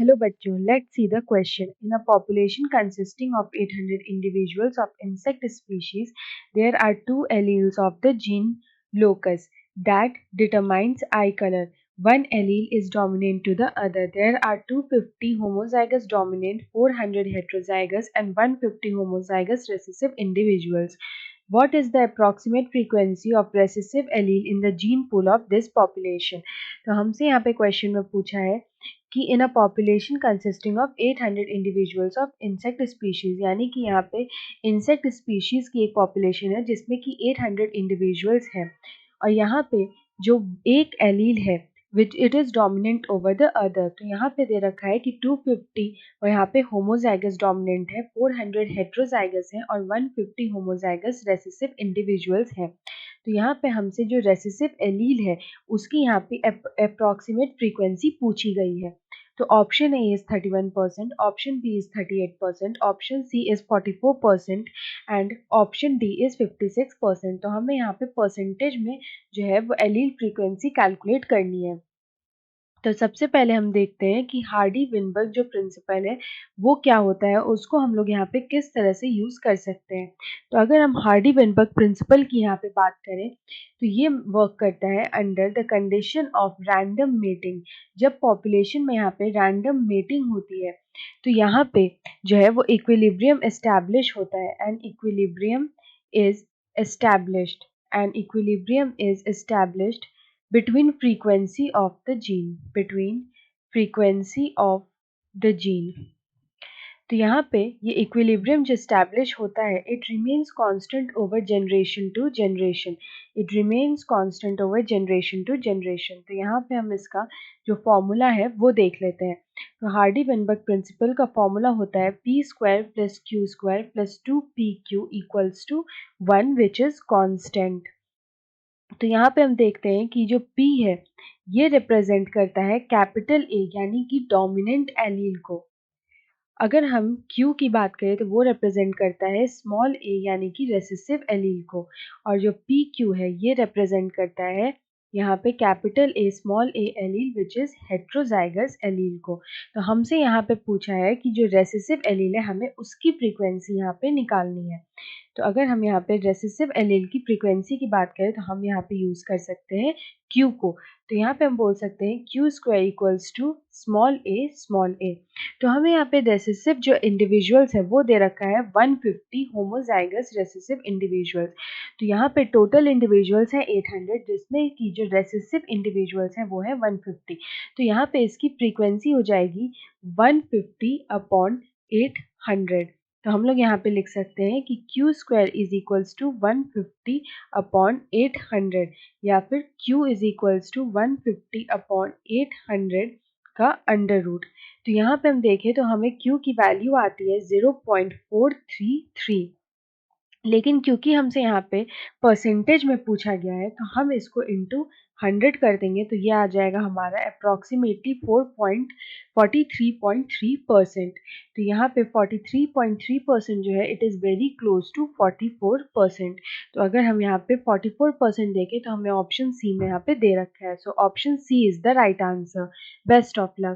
Hello bachcho, let's see the question. In a population consisting of 800 individuals of insect species, there are two alleles of the gene locus that determines eye color. One allele is dominant to the other. There are 250 homozygous dominant, 400 heterozygous and 150 homozygous recessive individuals. What is the approximate frequency of recessive allele in the gene pool of this population? तो हमसे यहाँ पे question में पूछा है कि in a population consisting of 800 individuals of insect species, यानी कि यहाँ पे इंसेक्ट स्पीशीज की एक पॉपुलेशन है जिसमें कि 800 इंडिविजुअल्स हैं और यहाँ पे जो एक एलील है which it is dominant over the other, तो यहाँ पे दे रखा है कि 250 और यहाँ पे होमोजाइगस डोमिनेंट है, 400 हेट्रोजाइगस है और 150 होमोजाइगस रेसेसिव इंडिविजुअल्स हैं। तो यहाँ पे हमसे जो रेसेसिव एलील है उसकी यहाँ पे अप्रॉक्सीमेट फ्रीक्वेंसी पूछी गई है। तो option A is 31%, option B is 38%, option C is 44% and option D is 56%। तो हमें यहाँ पे परसेंटेज में जो है वो एलील फ्रीक्वेंसी कैलकुलेट करनी है। तो सबसे पहले हम देखते हैं कि हार्डी विनबर्ग जो प्रिंसिपल है वो क्या होता है, उसको हम लोग यहाँ पे किस तरह से यूज़ कर सकते हैं। तो अगर हम हार्डी विनबर्ग प्रिंसिपल की यहाँ पे बात करें तो ये वर्क करता है under the condition of random mating. जब पॉपुलेशन में यहाँ पे रैंडम मेटिंग होती है तो यहाँ पे जो है वो इक्विलिब्रियम एस्टैब्लिश होता है and equilibrium is established between frequency of the gene। तो यहाँ पे ये इक्विलिब्रियम जो स्टैब्लिश होता है it remains constant over generation to generation. तो यहाँ पे हम इसका जो फॉर्मूला है वो देख लेते हैं। तो हार्डी विनबर्ग प्रिंसिपल का फॉर्मूला होता है p² + q² + 2pq = 1 which is constant. तो यहाँ पे हम देखते हैं कि जो P है ये रिप्रेजेंट करता है कैपिटल A यानी कि डोमिनेंट एलील को। अगर हम Q की बात करें तो वो रिप्रेजेंट करता है स्मॉल a यानी कि रेसेसिव एलील को, और जो PQ है ये रिप्रेजेंट करता है यहाँ पे capital A small a allele which is heterozygous allele को। तो हमसे यहाँ पे पूछा है कि जो रेसेसिव एलील है हमें उसकी फ्रीक्वेंसी यहाँ पे निकालनी है। तो अगर हम यहाँ पे रेसेसिव एलील की फ्रीक्वेंसी की बात करें तो हम यहाँ पे यूज़ कर सकते हैं Q को। तो यहाँ पे हम बोल सकते हैं Q² = स्मॉल a। तो हमें यहाँ पे रेसेसिव जो इंडिविजुअल्स है वो दे रखा है 150 होमोजाइगस रेसेसिव इंडिविजुअल्स। तो यहाँ पे टोटल इंडिविजुअल्स हैं 800 जिसमें कि जो रेसेसिव इंडिविजुअल्स हैं वो है 150। तो यहाँ पे इसकी फ्रीक्वेंसी हो जाएगी 150/800। तो हम लोग यहाँ पे लिख सकते हैं कि Q² = 150/800 या फिर Q = 150/800 का अंडर रूट। तो यहाँ पे हम देखें तो हमें Q की वैल्यू आती है 0.433, लेकिन क्योंकि हमसे यहाँ पे परसेंटेज में पूछा गया है तो हम इसको इंटू 100 कर देंगे तो ये आ जाएगा हमारा अप्रॉक्सीमेटली 43.3%। तो यहाँ पे 43.3% जो है it is very close to 44%। तो अगर हम यहाँ पे 44% देखें तो हमें ऑप्शन सी में यहाँ पे दे रखा है। So option C is the right answer. Best of luck.